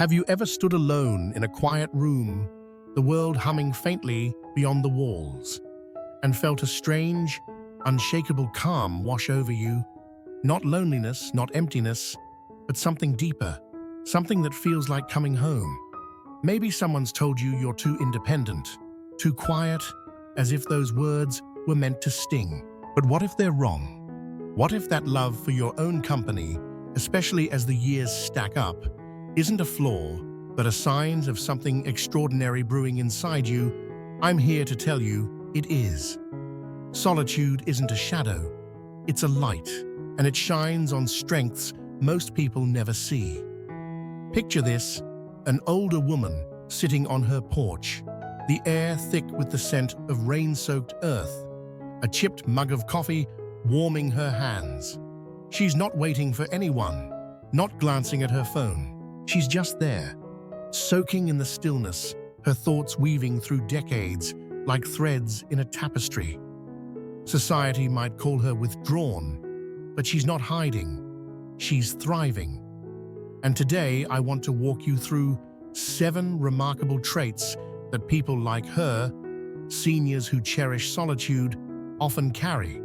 Have you ever stood alone in a quiet room, the world humming faintly beyond the walls, and felt a strange, unshakable calm wash over you? Not loneliness, not emptiness, but something deeper, something that feels like coming home. Maybe someone's told you you're too independent, too quiet, as if those words were meant to sting. But what if they're wrong? What if that love for your own company, especially as the years stack up, isn't a flaw, but a sign of something extraordinary brewing inside you? I'm here to tell you it is. Solitude isn't a shadow, it's a light, and it shines on strengths most people never see. Picture this, an older woman sitting on her porch, the air thick with the scent of rain-soaked earth, a chipped mug of coffee warming her hands. She's not waiting for anyone, not glancing at her phone. She's just there, soaking in the stillness, her thoughts weaving through decades like threads in a tapestry. Society might call her withdrawn, but she's not hiding. She's thriving. And today I want to walk you through 7 remarkable traits that people like her, seniors who cherish solitude, often carry.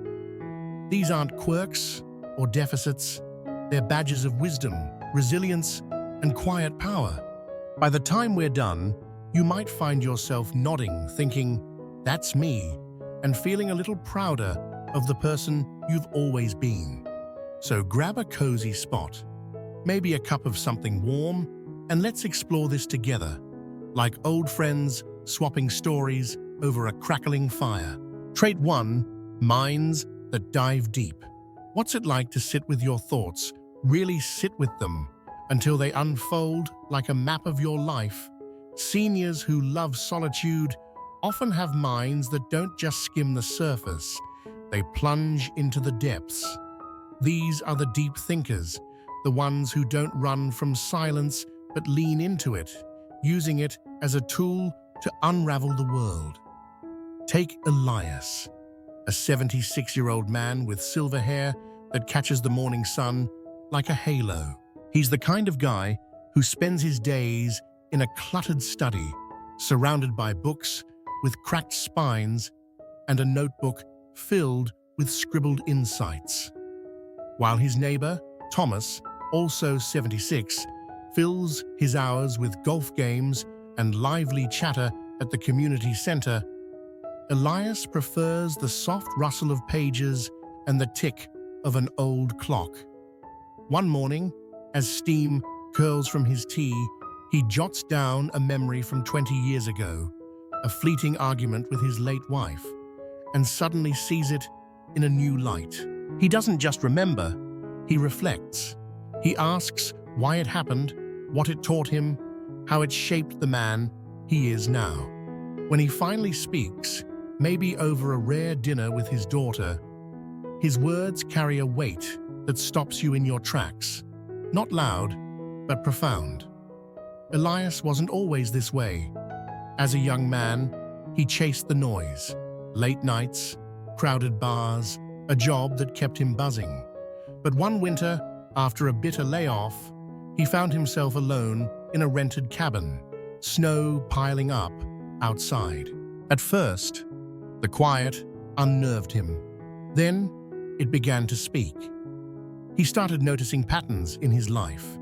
These aren't quirks or deficits, they're badges of wisdom, resilience, and quiet power. By the time we're done, you might find yourself nodding, thinking, "That's me," and feeling a little prouder of the person you've always been. So grab a cozy spot, maybe a cup of something warm, and let's explore this together, like old friends swapping stories over a crackling fire. Trait 1, minds that dive deep. What's it like to sit with your thoughts, really sit with them, until they unfold like a map of your life? Seniors who love solitude often have minds that don't just skim the surface, they plunge into the depths. These are the deep thinkers, the ones who don't run from silence but lean into it, using it as a tool to unravel the world. Take Elias, a 76-year-old man with silver hair that catches the morning sun like a halo. He's the kind of guy who spends his days in a cluttered study, surrounded by books with cracked spines and a notebook filled with scribbled insights. While his neighbor, Thomas, also 76, fills his hours with golf games and lively chatter at the community center, Elias prefers the soft rustle of pages and the tick of an old clock. One morning, as steam curls from his tea, he jots down a memory from 20 years ago, a fleeting argument with his late wife, and suddenly sees it in a new light. He doesn't just remember, he reflects. He asks why it happened, what it taught him, how it shaped the man he is now. When he finally speaks, maybe over a rare dinner with his daughter, his words carry a weight that stops you in your tracks. Not loud, but profound. Elias wasn't always this way. As a young man, he chased the noise, late nights, crowded bars, a job that kept him buzzing. But one winter, after a bitter layoff, he found himself alone in a rented cabin, snow piling up outside. At first, the quiet unnerved him. Then, it began to speak. He started noticing patterns in his life,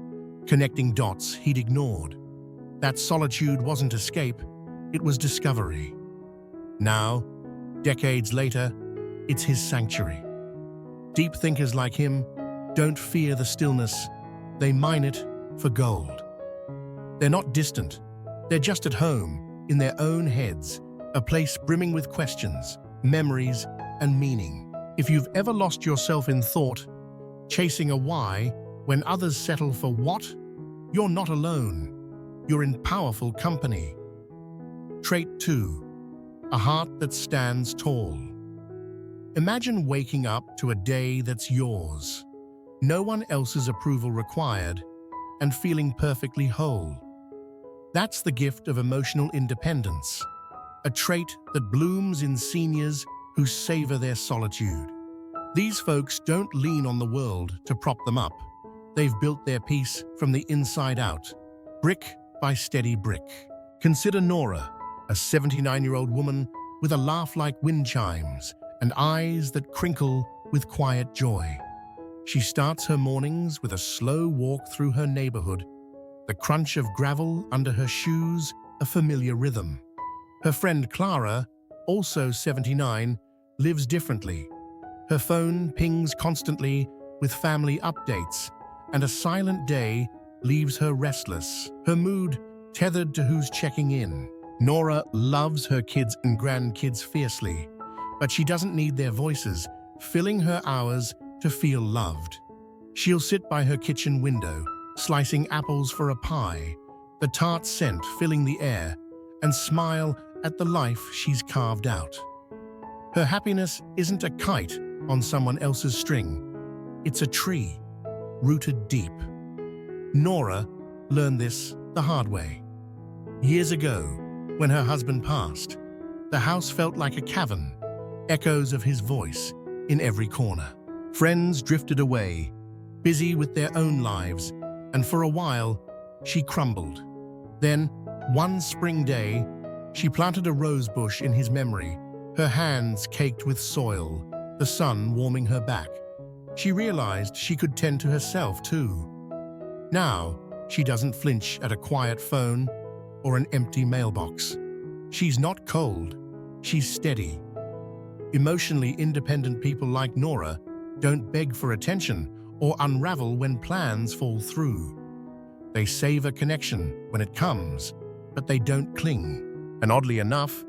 connecting dots he'd ignored. That solitude wasn't escape, it was discovery. Now, decades later, it's his sanctuary. Deep thinkers like him don't fear the stillness, they mine it for gold. They're not distant, they're just at home, in their own heads, a place brimming with questions, memories, and meaning. If you've ever lost yourself in thought, chasing a why when others settle for what, you're not alone. You're in powerful company. Trait 2, a heart that stands tall. Imagine waking up to a day that's yours, no one else's approval required, and feeling perfectly whole. That's the gift of emotional independence, a trait that blooms in seniors who savor their solitude. These folks don't lean on the world to prop them up. They've built their peace from the inside out, brick by steady brick. Consider Nora, a 79-year-old woman with a laugh like wind chimes and eyes that crinkle with quiet joy. She starts her mornings with a slow walk through her neighborhood, the crunch of gravel under her shoes a familiar rhythm. Her friend Clara, also 79, lives differently. Her phone pings constantly with family updates, and a silent day leaves her restless, her mood tethered to who's checking in. Nora loves her kids and grandkids fiercely, but she doesn't need their voices filling her hours to feel loved. She'll sit by her kitchen window, slicing apples for a pie, the tart scent filling the air, and smile at the life she's carved out. Her happiness isn't a kite on someone else's string. It's a tree, rooted deep. Nora learned this the hard way. Years ago, when her husband passed, the house felt like a cavern, echoes of his voice in every corner. Friends drifted away, busy with their own lives, and for a while, she crumbled. Then, one spring day, she planted a rose bush in his memory, her hands caked with soil, the sun warming her back. She realized she could tend to herself too. Now, she doesn't flinch at a quiet phone or an empty mailbox. She's not cold, she's steady. Emotionally independent people like Nora don't beg for attention or unravel when plans fall through. They savor connection when it comes, but they don't cling. And oddly enough,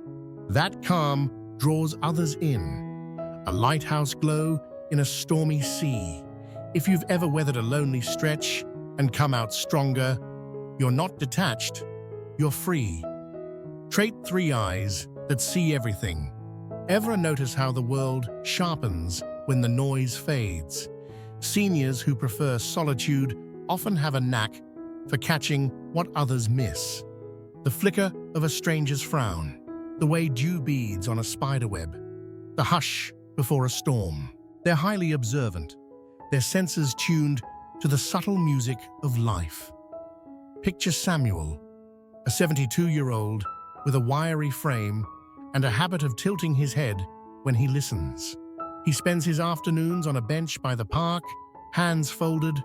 that calm draws others in. A lighthouse glow in a stormy sea. If you've ever weathered a lonely stretch and come out stronger, you're not detached, you're free. Trait 3 eyes that see everything. Ever notice how the world sharpens when the noise fades? Seniors who prefer solitude often have a knack for catching what others miss. The flicker of a stranger's frown, the way dew beads on a spiderweb, the hush before a storm. They're highly observant, their senses tuned to the subtle music of life. Picture Samuel, a 72-year-old with a wiry frame and a habit of tilting his head when he listens. He spends his afternoons on a bench by the park, hands folded,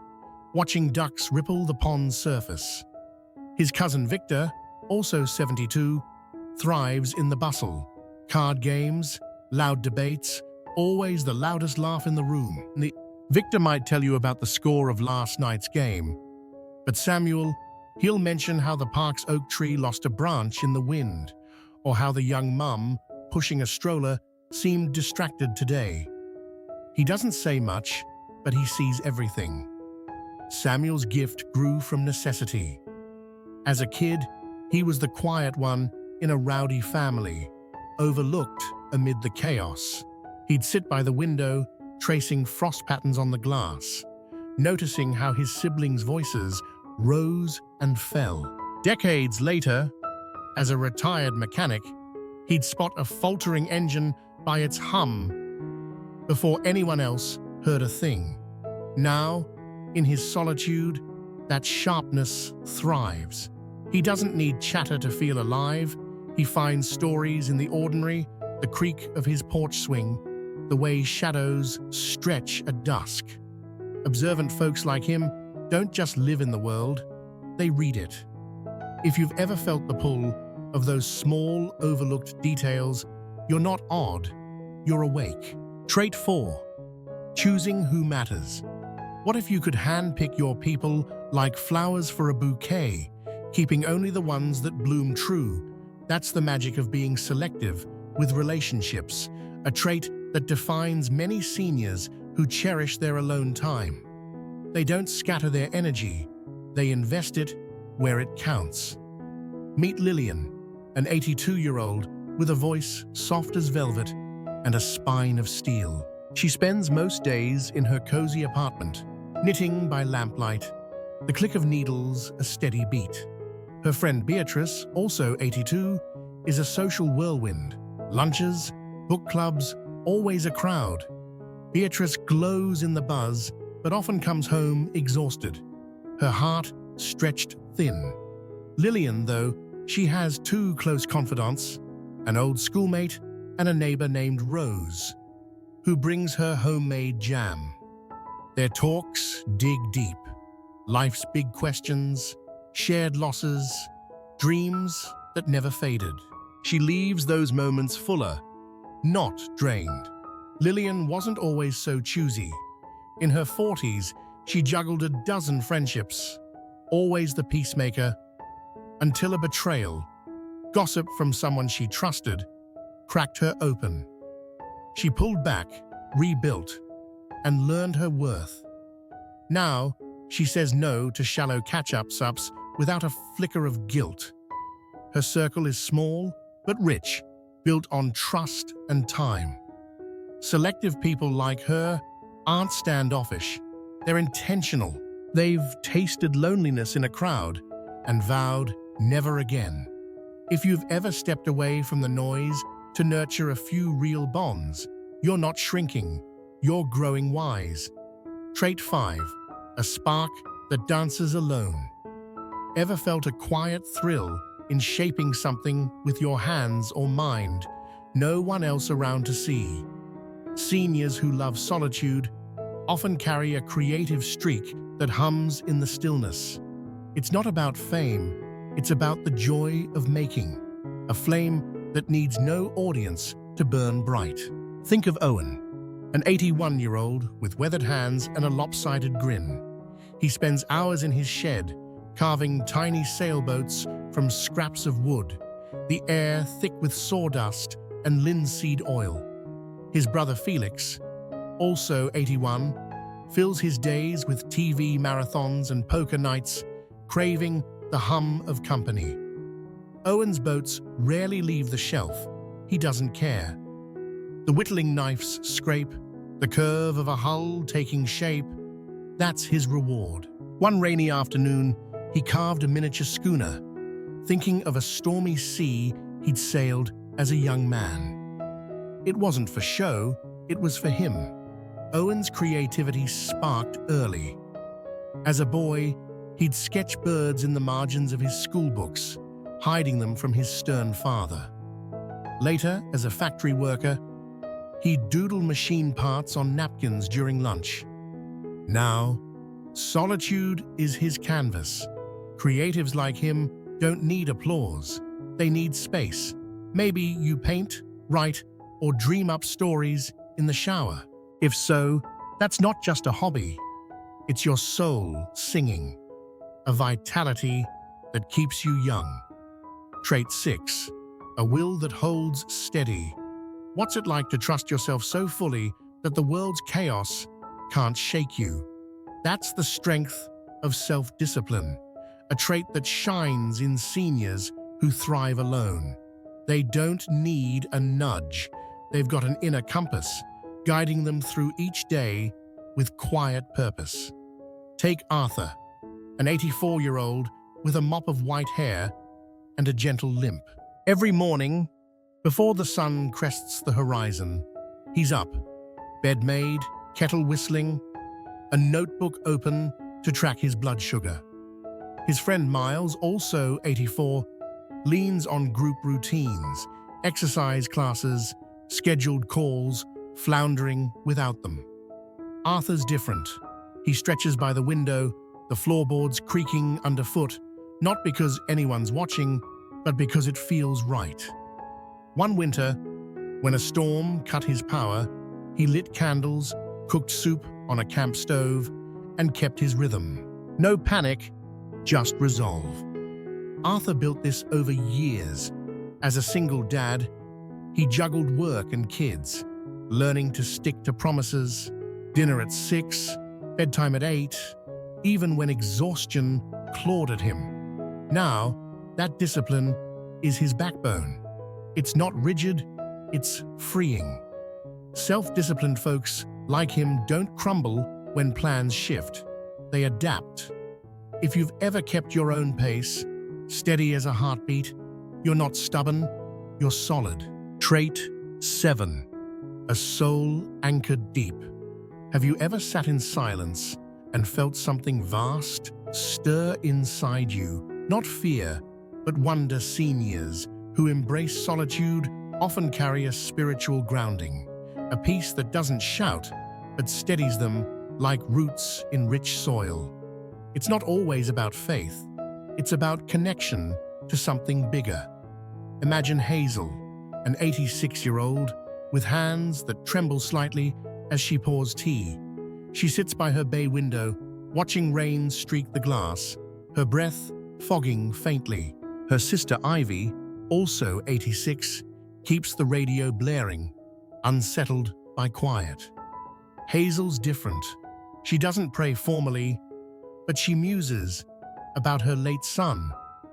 watching ducks ripple the pond's surface. His cousin Victor, also 72, thrives in the bustle. Card games, loud debates, always the loudest laugh in the room. Victor might tell you about the score of last night's game, but Samuel, he'll mention how the park's oak tree lost a branch in the wind, or how the young mum, pushing a stroller, seemed distracted today. He doesn't say much, but he sees everything. Samuel's gift grew from necessity. As a kid, he was the quiet one in a rowdy family, overlooked amid the chaos. He'd sit by the window, tracing frost patterns on the glass, noticing how his siblings' voices rose and fell. Decades later, as a retired mechanic, he'd spot a faltering engine by its hum before anyone else heard a thing. Now, in his solitude, that sharpness thrives. He doesn't need chatter to feel alive. He finds stories in the ordinary, the creak of his porch swing, the way shadows stretch at dusk. Observant folks like him don't just live in the world, they read it. If you've ever felt the pull of those small, overlooked details, you're not odd, you're awake. Trait 4. Choosing who matters. What if you could handpick your people like flowers for a bouquet, keeping only the ones that bloom true? That's the magic of being selective with relationships, a trait that defines many seniors who cherish their alone time. They don't scatter their energy, they invest it where it counts. Meet Lillian, an 82-year-old with a voice soft as velvet and a spine of steel. She spends most days in her cozy apartment, knitting by lamplight, the click of needles a steady beat. Her friend Beatrice, also 82, is a social whirlwind. Lunches, book clubs, always a crowd. Beatrice glows in the buzz, but often comes home exhausted, her heart stretched thin. Lillian, though, she has two close confidants, an old schoolmate and a neighbor named Rose, who brings her homemade jam. Their talks dig deep. Life's big questions, shared losses, dreams that never faded. She leaves those moments fuller, not drained. Lillian wasn't always so choosy. In her 40s, she juggled a dozen friendships, always the peacemaker, until a betrayal, gossip from someone she trusted, cracked her open. She pulled back, rebuilt, and learned her worth. Now, she says no to shallow catch-ups without a flicker of guilt. Her circle is small but rich, built on trust and time. Selective people like her aren't standoffish. They're intentional. They've tasted loneliness in a crowd and vowed never again. If you've ever stepped away from the noise to nurture a few real bonds, you're not shrinking, you're growing wise. Trait 5, a spark that dances alone. Ever felt a quiet thrill in shaping something with your hands or mind, no one else around to see? Seniors who love solitude often carry a creative streak that hums in the stillness. It's not about fame, it's about the joy of making, a flame that needs no audience to burn bright. Think of Owen, an 81-year-old with weathered hands and a lopsided grin. He spends hours in his shed, carving tiny sailboats from scraps of wood, the air thick with sawdust and linseed oil. His brother Felix, also 81, fills his days with TV marathons and poker nights, craving the hum of company. Owen's boats rarely leave the shelf. He doesn't care. The whittling knife's scrape, the curve of a hull taking shape, that's his reward. One rainy afternoon, he carved a miniature schooner, thinking of a stormy sea he'd sailed as a young man. It wasn't for show, it was for him. Owen's creativity sparked early. As a boy, he'd sketch birds in the margins of his schoolbooks, hiding them from his stern father. Later, as a factory worker, he'd doodle machine parts on napkins during lunch. Now, solitude is his canvas. Creatives like him don't need applause. They need space. Maybe you paint, write, or dream up stories in the shower. If so, that's not just a hobby. It's your soul singing, a vitality that keeps you young. Trait 6, a will that holds steady. What's it like to trust yourself so fully that the world's chaos can't shake you? That's the strength of self-discipline, a trait that shines in seniors who thrive alone. They don't need a nudge. They've got an inner compass, guiding them through each day with quiet purpose. Take Arthur, an 84-year-old with a mop of white hair and a gentle limp. Every morning, before the sun crests the horizon, he's up, bed made, kettle whistling, a notebook open to track his blood sugar. His friend Miles, also 84, leans on group routines, exercise classes, scheduled calls, floundering without them. Arthur's different. He stretches by the window, the floorboards creaking underfoot, not because anyone's watching, but because it feels right. One winter, when a storm cut his power, he lit candles, cooked soup on a camp stove, and kept his rhythm. No panic, just resolve. Arthur built this over years. As a single dad, he juggled work and kids, learning to stick to promises, dinner at 6, bedtime at 8, even when exhaustion clawed at him. Now, that discipline is his backbone. It's not rigid, it's freeing. Self-disciplined folks like him don't crumble when plans shift. They adapt. If you've ever kept your own pace, steady as a heartbeat, you're not stubborn, you're solid. Trait 7, a soul anchored deep. Have you ever sat in silence and felt something vast stir inside you, Not fear, but wonder. Seniors who embrace solitude often carry a spiritual grounding, a peace that doesn't shout, but steadies them like roots in rich soil. It's not always about faith. It's about connection to something bigger. Imagine Hazel, an 86-year-old, with hands that tremble slightly as she pours tea. She sits by her bay window, watching rain streak the glass, her breath fogging faintly. Her sister Ivy, also 86, keeps the radio blaring, unsettled by quiet. Hazel's different. She doesn't pray formally, but she muses about her late son,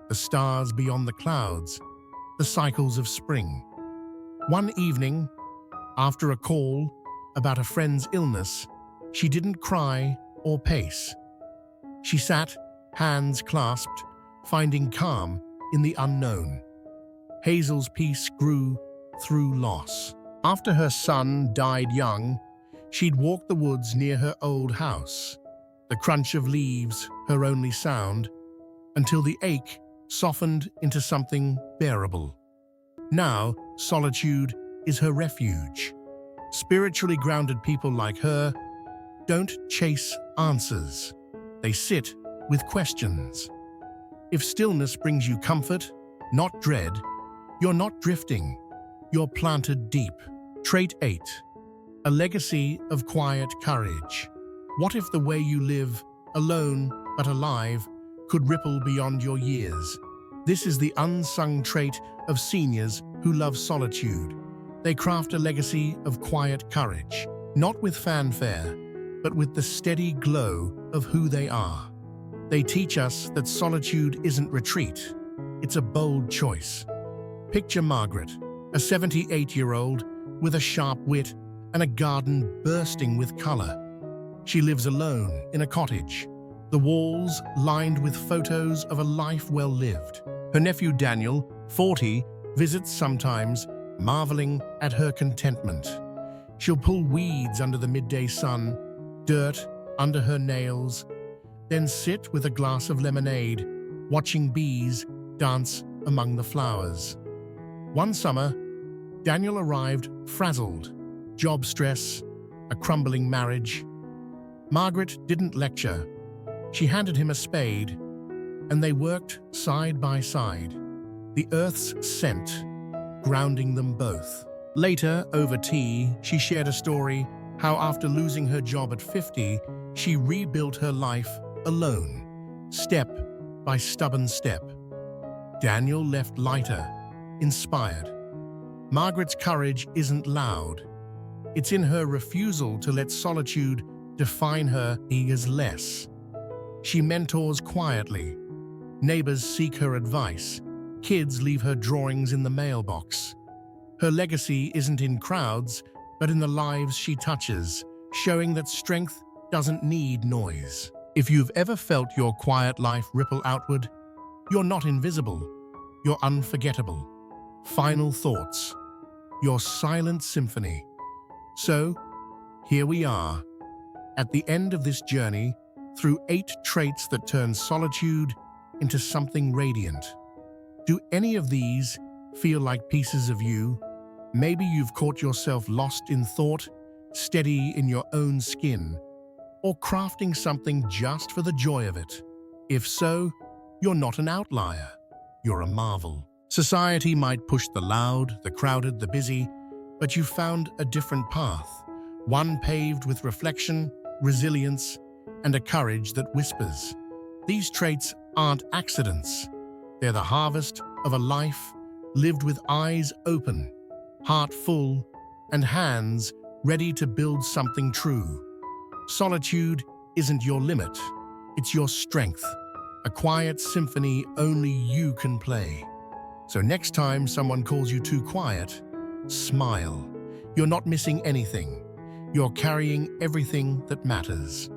the stars beyond the clouds, the cycles of spring. One evening, after a call about a friend's illness, she didn't cry or pace. She sat, hands clasped, finding calm in the unknown. Hazel's peace grew through loss. After her son died young, she'd walk the woods near her old house, the crunch of leaves her only sound, until the ache softened into something bearable. Now, solitude is her refuge. Spiritually grounded people like her don't chase answers. They sit with questions. If stillness brings you comfort, not dread, you're not drifting. You're planted deep. Trait 8. A legacy of quiet courage. What if the way you live, alone but alive, could ripple beyond your years? This is the unsung trait of seniors who love solitude. They craft a legacy of quiet courage, not with fanfare, but with the steady glow of who they are. They teach us that solitude isn't retreat, it's a bold choice. Picture Margaret, a 78-year-old with a sharp wit and a garden bursting with color. She lives alone in a cottage, the walls lined with photos of a life well lived. Her nephew Daniel, 40, visits sometimes, marveling at her contentment. She'll pull weeds under the midday sun, dirt under her nails, then sit with a glass of lemonade, watching bees dance among the flowers. One summer, Daniel arrived frazzled, job stress, a crumbling marriage. Margaret didn't lecture. She handed him a spade, and they worked side by side, the earth's scent grounding them both. Later, over tea, she shared a story how after losing her job at 50, she rebuilt her life alone, step by stubborn step. Daniel left lighter, inspired. Margaret's courage isn't loud. It's in her refusal to let solitude define her as less. She mentors quietly. Neighbors seek her advice. Kids leave her drawings in the mailbox. Her legacy isn't in crowds, but in the lives she touches, showing that strength doesn't need noise. If you've ever felt your quiet life ripple outward, you're not invisible. You're unforgettable. Final thoughts. Your silent symphony. So, here we are, at the end of this journey, through 8 traits that turn solitude into something radiant. Do any of these feel like pieces of you? Maybe you've caught yourself lost in thought, steady in your own skin, or crafting something just for the joy of it. If so, you're not an outlier. You're a marvel. Society might push the loud, the crowded, the busy, but you found a different path, one paved with reflection, resilience, and a courage that whispers. These traits aren't accidents. They're the harvest of a life lived with eyes open, heart full, and hands ready to build something true. Solitude isn't your limit, it's your strength, a quiet symphony only you can play. So next time someone calls you too quiet, smile. You're not missing anything. You're carrying everything that matters.